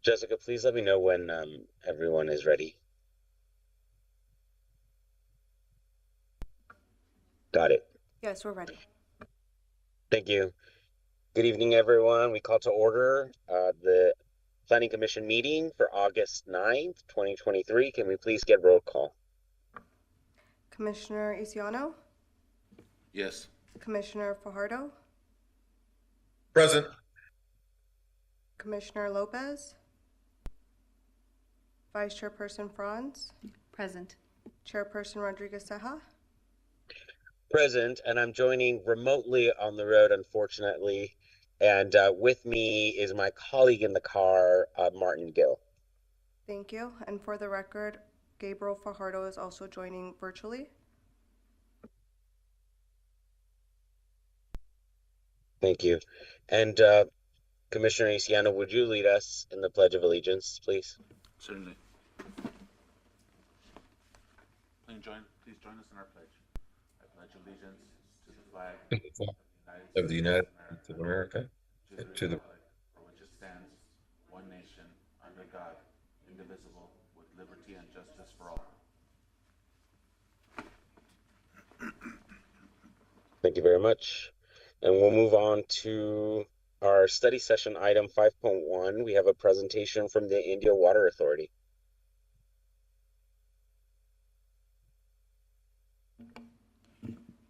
Jessica, please let me know when everyone is ready. Got it. Yes, we're ready. Thank you. Good evening, everyone. We call to order the Planning Commission meeting for August 9th, 2023. Can we please get roll call? Commissioner Isiano? Yes. Commissioner Fajardo? Present. Commissioner Lopez? Vice Chairperson Franz? Present. Chairperson Rodriguez-Ceja? Present, and I'm joining remotely on the road, unfortunately. And with me is my colleague in the car, Martin Gill. Thank you. And for the record, Gabriel Fajardo is also joining virtually. Thank you. And Commissioner Isiano, would you lead us in the Pledge of Allegiance, please? Certainly. Please join us in our pledge. I pledge allegiance to the flag of the United States of America, to the for which it stands, one nation, under God, indivisible, with liberty and justice for all. Thank you very much. And we'll move on to our study session item 5.1. We have a presentation from the Indio Water Authority.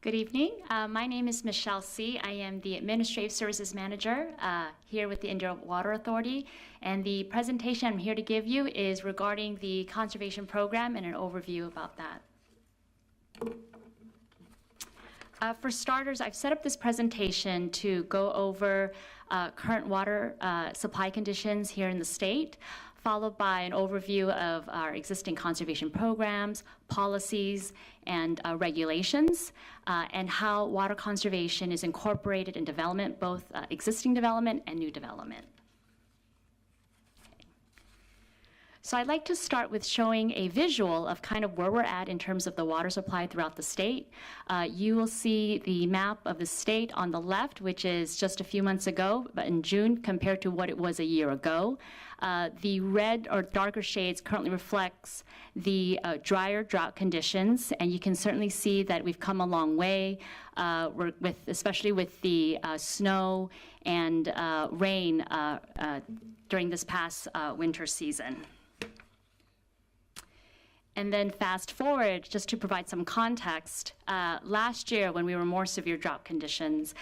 Good evening. My name is Michelle C. I am the Administrative Services Manager here with the Indio Water Authority. And the presentation I'm here to give you is regarding the conservation program and an overview about that. For starters, I've set up this presentation to go over current water supply conditions here in the state, followed by an overview of our existing conservation programs, policies, and regulations, and how water conservation is incorporated in development, both existing development and new development. So I'd like to start with showing a visual of kind of where we're at in terms of the water supply throughout the state. You will see the map of the state on the left, which is just a few months ago, but in June, compared to what it was a year ago. The red or darker shades currently reflects the drier drought conditions, and you can certainly see that we've come a long way, especially with the snow and rain during this past winter season. And then fast forward, just to provide some context, last year when we were more severe drought conditions,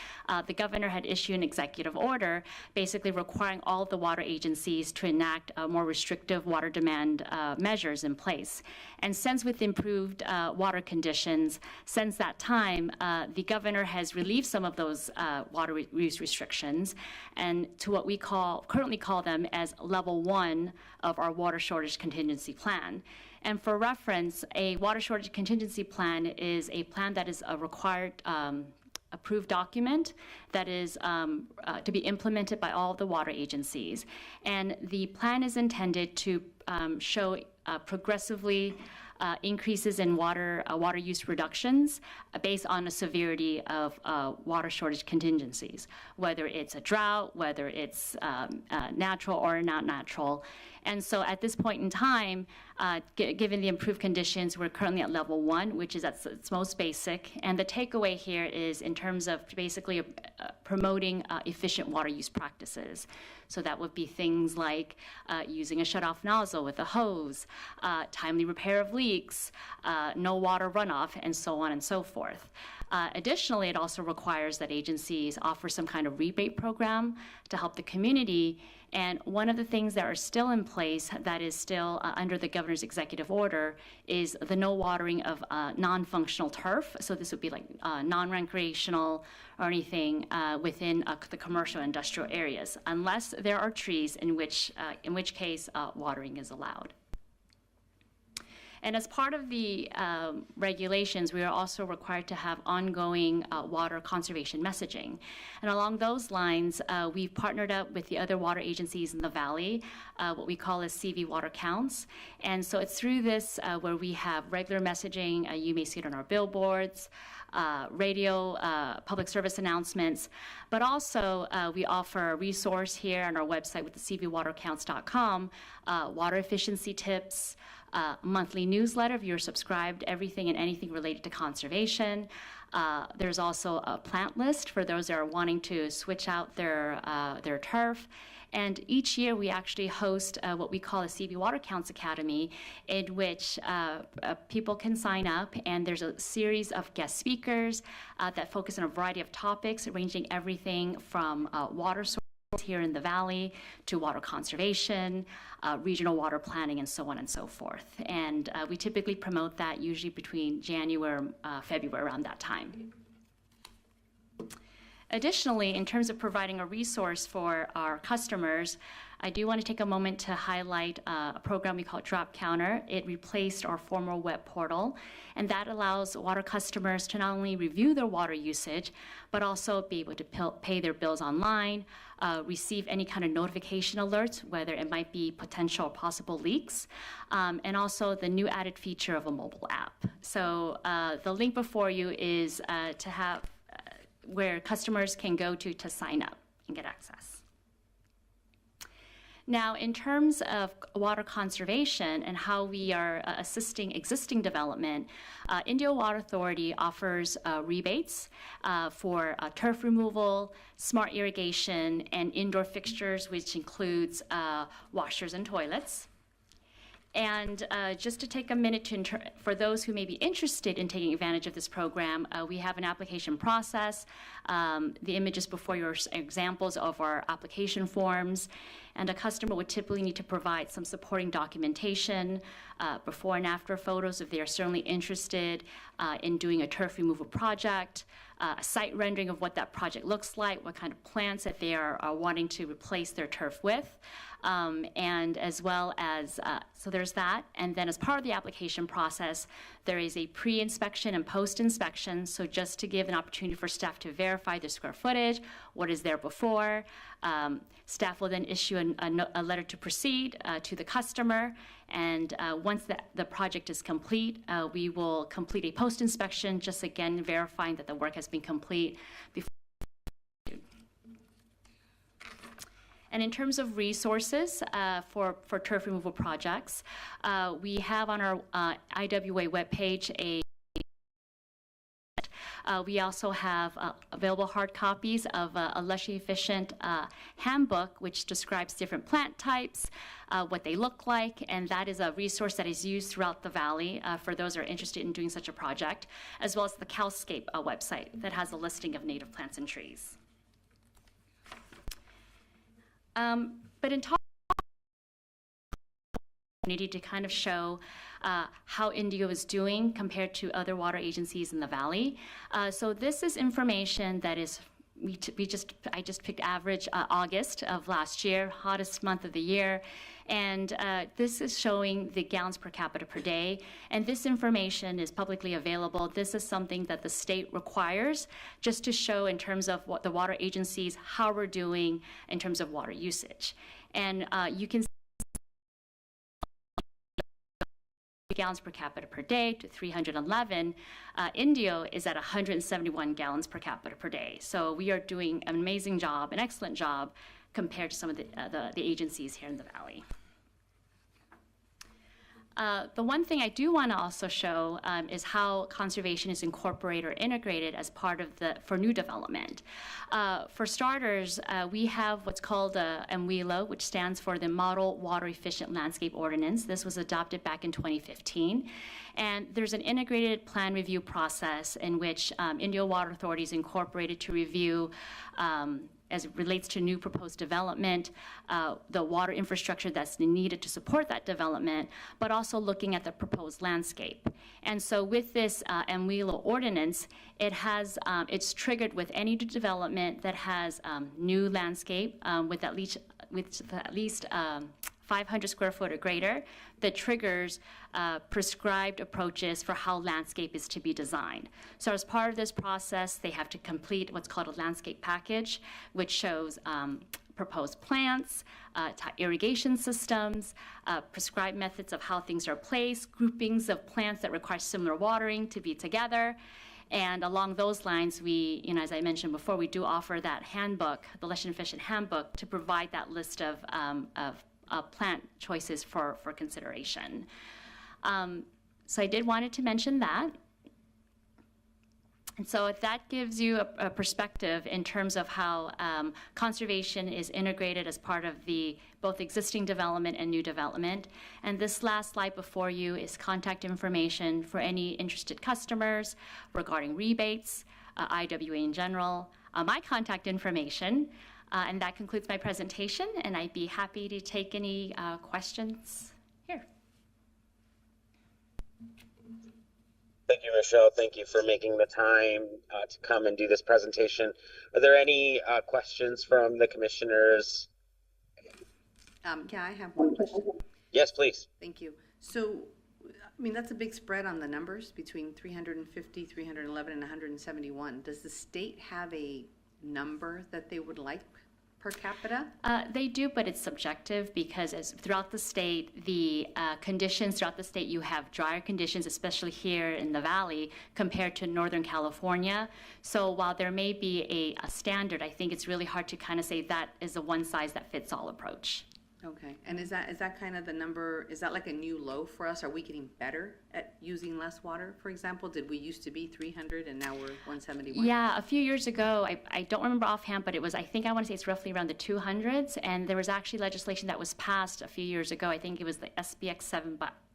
the governor had issued an executive order basically requiring all of the water agencies to enact more restrictive water demand measures in place. And since with improved water conditions, since that time, the governor has relieved some of those water use restrictions and to what we currently call them as level 1 of our water shortage contingency plan. And for reference, a water shortage contingency plan is a plan that is a required approved document that is to be implemented by all of the water agencies. And the plan is intended to show progressively increases in water use reductions based on the severity of water shortage contingencies, whether it's a drought, whether it's natural or not natural. And so at this point in time, given the improved conditions, we're currently at level 1, which is at its most basic. And the takeaway here is in terms of basically promoting efficient water use practices. So that would be things like using a shutoff nozzle with a hose, timely repair of leaks, no water runoff, and so on and so forth. Additionally, it also requires that agencies offer some kind of rebate program to help the community. And one of the things that are still in place that is still under the governor's executive order is the no watering of non-functional turf. So this would be like non-recreational or anything within the commercial industrial areas, unless there are trees in which case watering is allowed. And as part of the regulations, we are also required to have ongoing water conservation messaging. And along those lines, we've partnered up with the other water agencies in the valley, what we call as CV Water Counts. And so it's through this where we have regular messaging. You may see it on our billboards, radio, public service announcements, but also we offer a resource here on our website with the cvwatercounts.com, water efficiency tips, monthly newsletter if you're subscribed, everything and anything related to conservation. There's also a plant list for those that are wanting to switch out their turf. And each year we actually host what we call a CV Water Counts Academy, in which people can sign up, and there's a series of guest speakers that focus on a variety of topics, ranging everything from water sources here in the valley to water conservation, regional water planning, and so on and so forth. And we typically promote that usually between January, February, around that time. Additionally, in terms of providing a resource for our customers, I do want to take a moment to highlight a program we call Drop Counter. It replaced our former web portal, and that allows water customers to not only review their water usage, but also be able to pay their bills online, receive any kind of notification alerts, whether it might be potential or possible leaks, and also the new added feature of a mobile app. So the link before you is to have where customers can go to sign up and get access. Now, in terms of water conservation and how we are assisting existing development, Indio Water Authority offers rebates for turf removal, smart irrigation, and indoor fixtures, which includes washers and toilets. And just to take a minute for those who may be interested in taking advantage of this program, we have an application process. The images before you are examples of our application forms. And a customer would typically need to provide some supporting documentation, before and after photos if they are certainly interested in doing a turf removal project, a site rendering of what that project looks like, what kind of plants that they are wanting to replace their turf with. And as well as, so there's that. And then as part of the application process, there is a pre-inspection and post-inspection. So just to give an opportunity for staff to verify the square footage, what is there before. Staff will then issue a letter to proceed to the customer. And once the project is complete, we will complete a post-inspection, just again verifying that the work has been complete before. And in terms of resources for turf removal projects, we have on our IWA webpage we also have available hard copies of a luxury efficient handbook, which describes different plant types, what they look like, and that is a resource that is used throughout the valley for those who are interested in doing such a project, as well as the Cowscape website that has a listing of native plants and trees. But in talking to kind of show how Indio is doing compared to other water agencies in the valley. So this is information that is, I just picked average August of last year, hottest month of the year. And this is showing the gallons per capita per day. And this information is publicly available. This is something that the state requires just to show in terms of what the water agencies, how we're doing in terms of water usage. And you can see gallons per capita per day to 311. Indio is at 171 gallons per capita per day. So we are doing an amazing job, an excellent job compared to some of the agencies here in the valley. The one thing I do want to also show is how conservation is incorporated or integrated as part of for new development. For starters, we have what's called MWELA, which stands for the Model Water Efficient Landscape Ordinance. This was adopted back in 2015. And there's an integrated plan review process in which Indio Water Authority is incorporated to review as it relates to new proposed development, the water infrastructure that's needed to support that development, but also looking at the proposed landscape. And so with this MWELA ordinance, it's triggered with any development that has new landscape with at least 500 square foot or greater, that triggers prescribed approaches for how landscape is to be designed. So as part of this process, they have to complete what's called a landscape package, which shows proposed plants, irrigation systems, prescribed methods of how things are placed, groupings of plants that require similar watering to be together. And along those lines, we, as I mentioned before, we do offer that handbook, the Lush and Efficient Handbook, to provide that list of plant choices for consideration. So I did wanted to mention that. And so that gives you a perspective in terms of how conservation is integrated as part of the both existing development and new development. And this last slide before you is contact information for any interested customers regarding rebates, IWA in general, my contact information. And that concludes my presentation, and I'd be happy to take any questions here. Thank you, Michelle. Thank you for making the time to come and do this presentation. Are there any questions from the commissioners? Yeah, I have one question. Yes, please. Thank you. So, I mean, that's a big spread on the numbers between 350, 311, and 171. Does the state have a number that they would like per capita? They do, but it's subjective because throughout the state, the conditions throughout the state, you have drier conditions, especially here in the valley, compared to Northern California. So while there may be a standard, I think it's really hard to kind of say that is a one-size-that-fits-all approach. Okay, and is that kind of the number, is that like a new low for us? Are we getting better at using less water, for example? Did we used to be 300 and now we're 171? Yeah, a few years ago, I don't remember offhand, but it was, I want to say it's roughly around the 200s, and there was actually legislation that was passed a few years ago. I think it was the SBX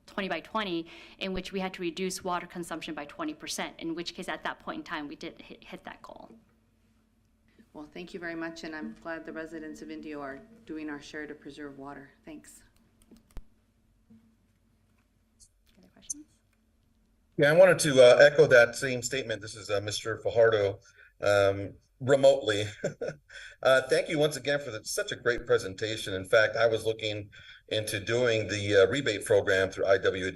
20 by 20, in which we had to reduce water consumption by 20%, in which case at that point in time, we did hit that goal. Well, thank you very much, and I'm glad the residents of Indio are doing our share to preserve water. Thanks. Other questions? Yeah, I wanted to echo that same statement. This is Mr. Fajardo remotely. Thank you once again for such a great presentation. In fact, I was looking into doing the rebate program through IWA,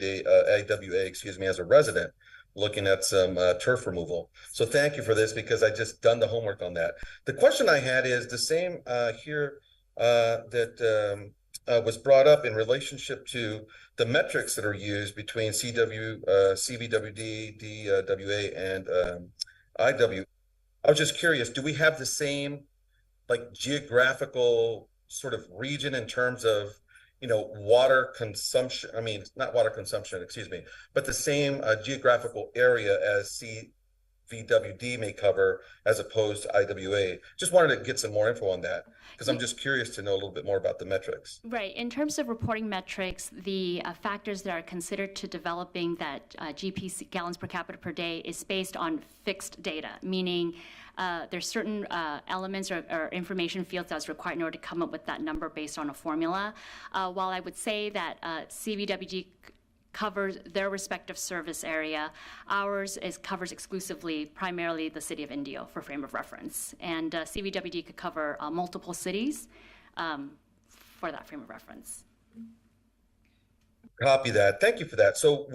as a resident, looking at some turf removal. So thank you for this, because I just done the homework on that. The question I had is the same here that was brought up in relationship to the metrics that are used between CVWD, DWA, and IW. I was just curious, do we have the same like geographical sort of region in terms of water consumption? I mean, not water consumption, excuse me, but the same geographical area as CVWD may cover as opposed to IWA. Just wanted to get some more info on that, because I'm just curious to know a little bit more about the metrics. Right. In terms of reporting metrics, the factors that are considered to developing that GP gallons per capita per day is based on fixed data, meaning there's certain elements or information fields that's required in order to come up with that number based on a formula. While I would say that CVWG covers their respective service area, ours covers exclusively, primarily the City of Indio for frame of reference. And CVWD could cover multiple cities for that frame of reference. Copy that. Thank you for that. So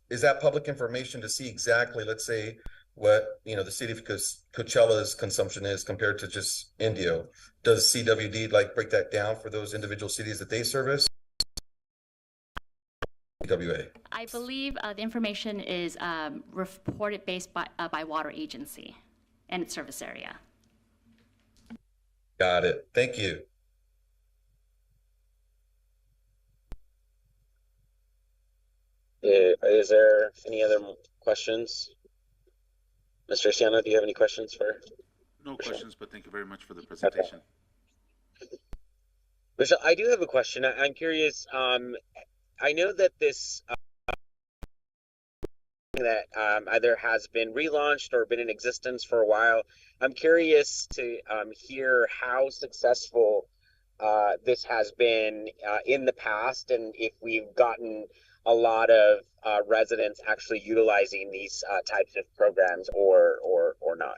is that public information to see exactly, let's say, what the city of Coachella's consumption is compared to just Indio? Does CWD break that down for those individual cities that they service? WA. I believe the information is reported based by water agency and its service area. Got it. Thank you. Is there any other questions? Mr. Siano, do you have any questions for? No questions, but thank you very much for the presentation. Okay. Michelle, I do have a question. I'm curious. I know that this that either has been relaunched or been in existence for a while. I'm curious to hear how successful this has been in the past, and if we've gotten a lot of residents actually utilizing these types of programs or not.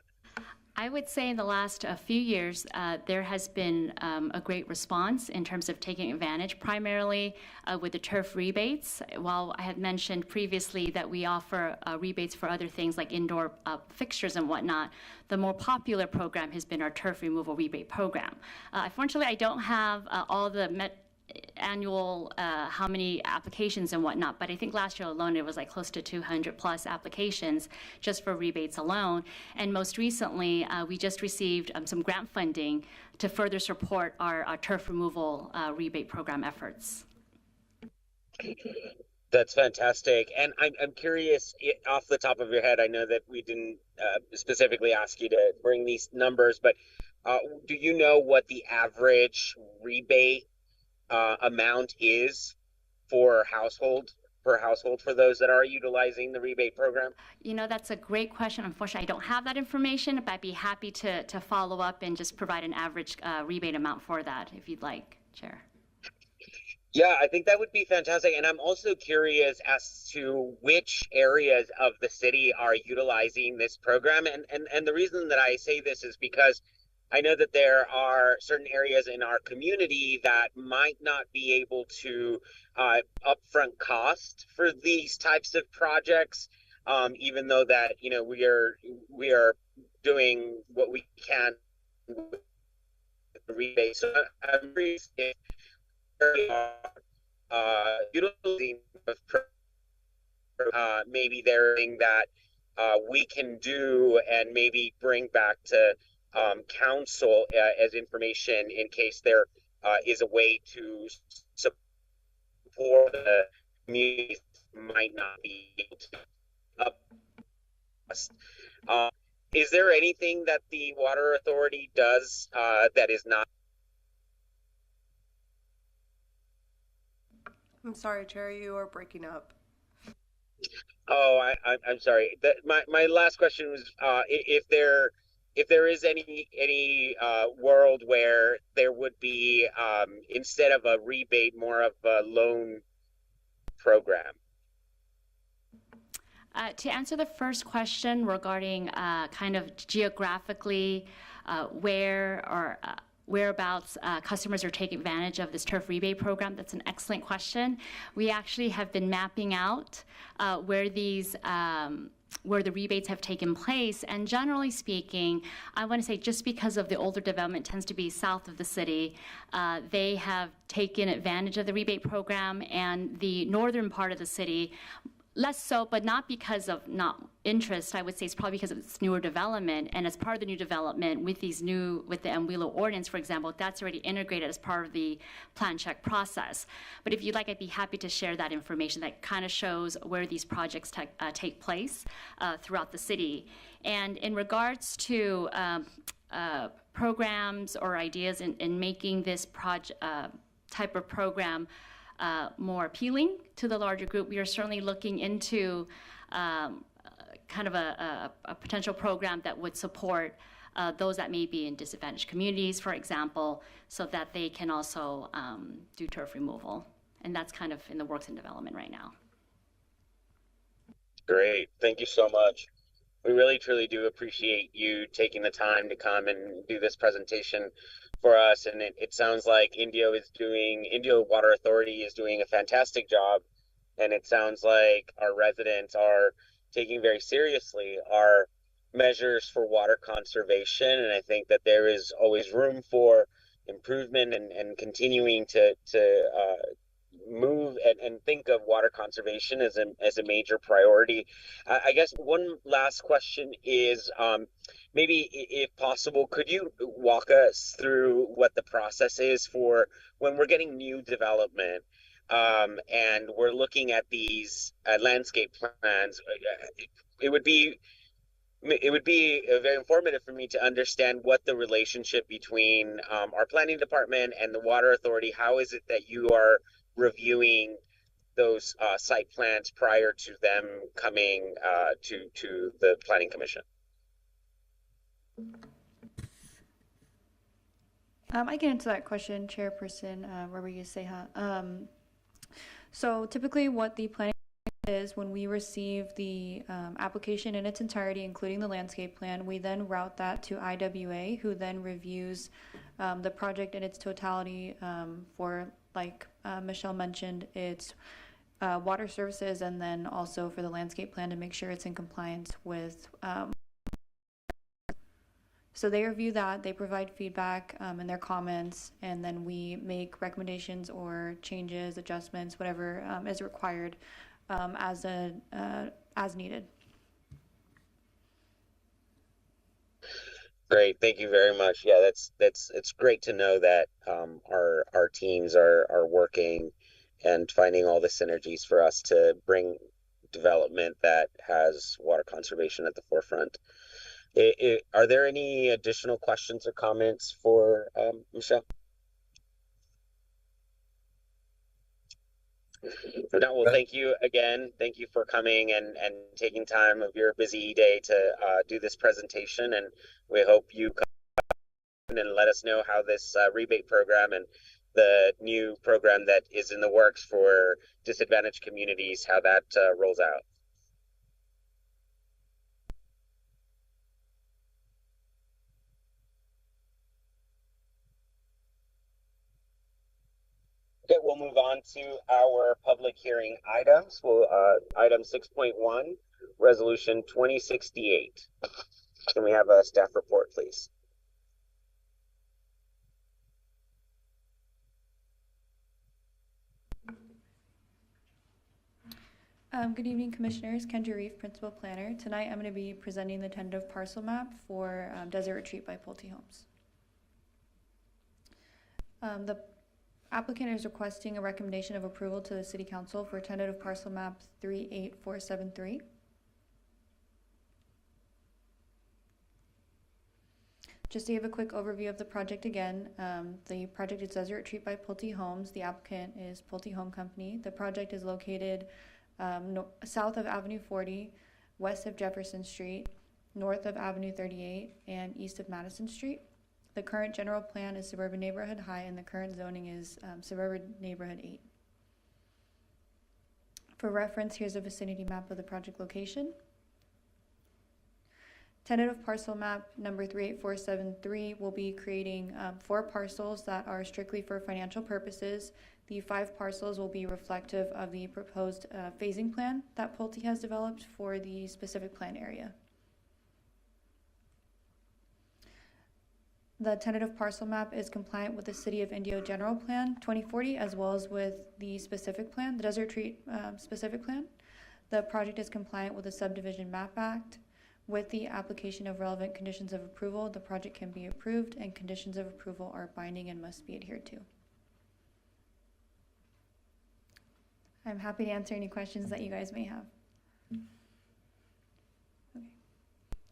I would say in the last few years, there has been a great response in terms of taking advantage, primarily with the turf rebates. While I had mentioned previously that we offer rebates for other things like indoor fixtures and whatnot, the more popular program has been our turf removal rebate program. Unfortunately, I don't have all the annual how many applications and whatnot, but I think last year alone it was like close to 200 plus applications just for rebates alone. And most recently, we just received some grant funding to further support our turf removal rebate program efforts. That's fantastic. And I'm curious, off the top of your head, I know that we didn't specifically ask you to bring these numbers, but do you know what the average rebate amount is for per household for those that are utilizing the rebate program? You know, that's a great question. Unfortunately, I don't have that information, but I'd be happy to follow up and just provide an average rebate amount for that if you'd like, Chair. Yeah, I think that would be fantastic. And I'm also curious as to which areas of the city are utilizing this program. And the reason that I say this is because I know that there are certain areas in our community that might not be able to upfront cost for these types of projects, even though that we are doing what we can with the rebate. So I'm curious if we are utilizing maybe there thing that we can do and maybe bring back to council as information in case there is a way to support the communities might not be able to is there anything that the Water Authority does that is not? I'm sorry, Chair, you are breaking up. Oh, I'm sorry. My last question was if there is any world where there would be instead of a rebate, more of a loan program. To answer the first question regarding kind of geographically where or whereabouts customers are taking advantage of this turf rebate program, that's an excellent question. We actually have been mapping out where these where the rebates have taken place, and generally speaking, I want to say just because of the older development tends to be south of the city, they have taken advantage of the rebate program, and the northern part of the city less so, but not because of not interest. I would say it's probably because of its newer development, and as part of the new development with the Amwilo ordinance, for example, that's already integrated as part of the plan check process. But if you'd like, I'd be happy to share that information that kind of shows where these projects take place throughout the city. And in regards to programs or ideas in making this type of program more appealing to the larger group, we are certainly looking into kind of a potential program that would support those that may be in disadvantaged communities, for example, so that they can also do turf removal. And that's kind of in the works and development right now. Great. Thank you so much. We really, truly do appreciate you taking the time to come and do this presentation for us. And it sounds like Indio Water Authority is doing a fantastic job. And it sounds like our residents are taking very seriously our measures for water conservation. And I think that there is always room for improvement and continuing to move and think of water conservation as a major priority. I guess one last question is maybe if possible, could you walk us through what the process is for when we're getting new development and we're looking at these landscape plans? It would be very informative for me to understand what the relationship between our planning department and the Water Authority. How is it that you are reviewing those site plans prior to them coming to the Planning Commission? I can answer that question, Chairperson Rodriguez Ceja. So typically what the Planning is when we receive the application in its entirety, including the landscape plan, we then route that to IWA, who then reviews the project in its totality for, like Michelle mentioned, its water services, and then also for the landscape plan to make sure it's in compliance with. So they review that, they provide feedback and their comments, and then we make recommendations or changes, adjustments, whatever is required as needed. Great, thank you very much. Yeah, it's great to know that our teams are working and finding all the synergies for us to bring development that has water conservation at the forefront. Are there any additional questions or comments for Michelle? No, well, thank you again. Thank you for coming and taking time of your busy day to do this presentation. And we hope you come and let us know how this rebate program and the new program that is in the works for disadvantaged communities, how that rolls out. Okay, we'll move on to our public hearing items. We'll item 6.1, resolution 2068. Can we have a staff report, please? Good evening, Commissioners. Kendra Reef, Principal Planner. Tonight I'm going to be presenting the tentative parcel map for Desert Retreat by Pulte Homes. The applicant is requesting a recommendation of approval to the City Council for tentative parcel map 38473. Just to give a quick overview of the project again, the project is Desert Retreat by Pulte Homes. The applicant is Pulte Home Company. The project is located south of Avenue 40, west of Jefferson Street, north of Avenue 38, and east of Madison Street. The current general plan is Suburban Neighborhood High, and the current zoning is Suburban Neighborhood 8. For reference, here's a vicinity map of the project location. Tentative parcel map number 38473 will be creating 4 parcels that are strictly for financial purposes. The 5 parcels will be reflective of the proposed phasing plan that Pulte has developed for the specific plan area. The tentative parcel map is compliant with the City of Indio General Plan 2040, as well as with the specific plan, the Desert Retreat specific plan. The project is compliant with the Subdivision Map Act. With the application of relevant conditions of approval, the project can be approved, and conditions of approval are binding and must be adhered to. I'm happy to answer any questions that you guys may have. Okay.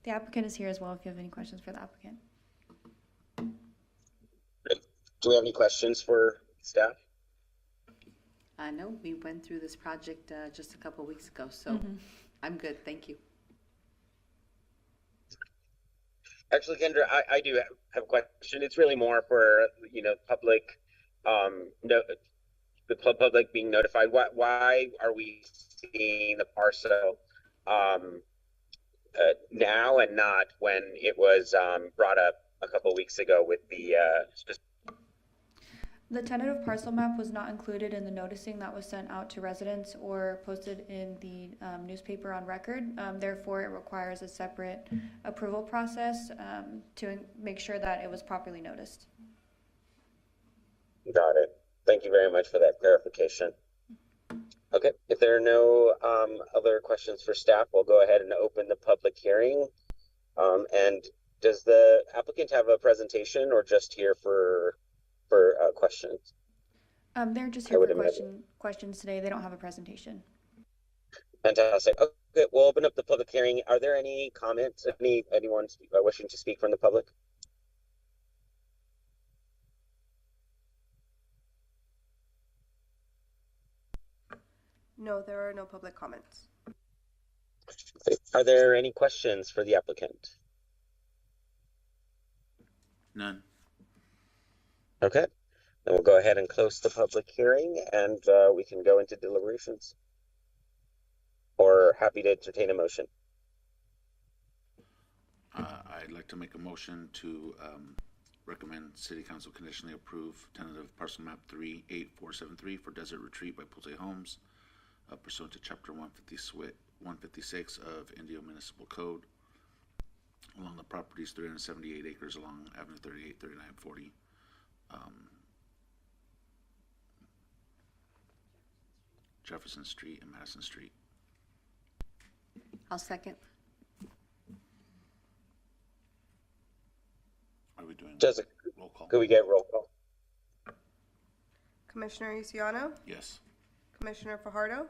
The applicant is here as well if you have any questions for the applicant. Do we have any questions for staff? No, we went through this project just a couple weeks ago, so I'm good. Thank you. Actually, Kendra, I do have a question. It's really more for, public, the public being notified. Why are we seeing the parcel now and not when it was brought up a couple weeks ago with the The tentative parcel map was not included in the noticing that was sent out to residents or posted in the newspaper on record. Therefore, it requires a separate approval process to make sure that it was properly noticed. Got it. Thank you very much for that clarification. Okay, if there are no other questions for staff, we'll go ahead and open the public hearing. And does the applicant have a presentation or just here for questions? They're just here for questions today. They don't have a presentation. Fantastic. Okay, we'll open up the public hearing. Are there any comments? Anyone wishing to speak from the public? No, there are no public comments. Are there any questions for the applicant? None. Okay, then we'll go ahead and close the public hearing, and we can go into deliberations. happy to entertain a motion. I'd like to make a motion to recommend City Council conditionally approve tentative parcel map 38473 for Desert Retreat by Pulte Homes, pursuant to Chapter 156 of Indio Municipal Code, along the property's 378 acres along Avenue 38, 39, 40. Jefferson Street and Madison Street. I'll second. Are we doing Jessica, roll call? could we get roll call? Commissioner Isiano, Yes. Commissioner Fajardo,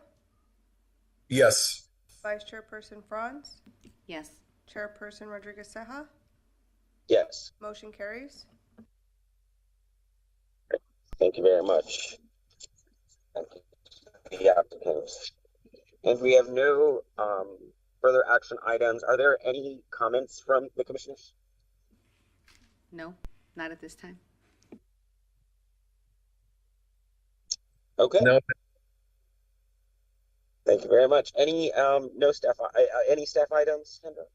Yes. Vice Chairperson Franz, Yes. Chairperson Rodriguez Ceja. Yes. Motion carries. Thank you very much. Thank you to the applicants. And we have no further action items. Are there any comments from the commissioners? No, not at this time. Okay. No. Thank you very much. Any any staff items, Kendra?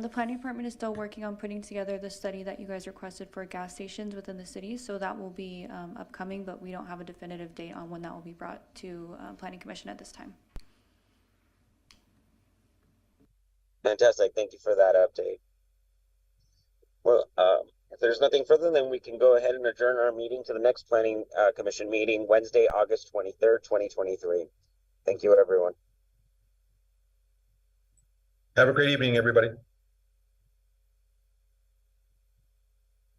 The planning department is still working on putting together the study that you guys requested for gas stations within the city, so that will be upcoming, but we don't have a definitive date on when that will be brought to planning commission at this time. Fantastic. Thank you for that update. Well, if there's nothing further, then we can go ahead and adjourn our meeting to the next planning commission meeting, Wednesday, August 23rd, 2023. Thank you, everyone. Have a great evening, everybody.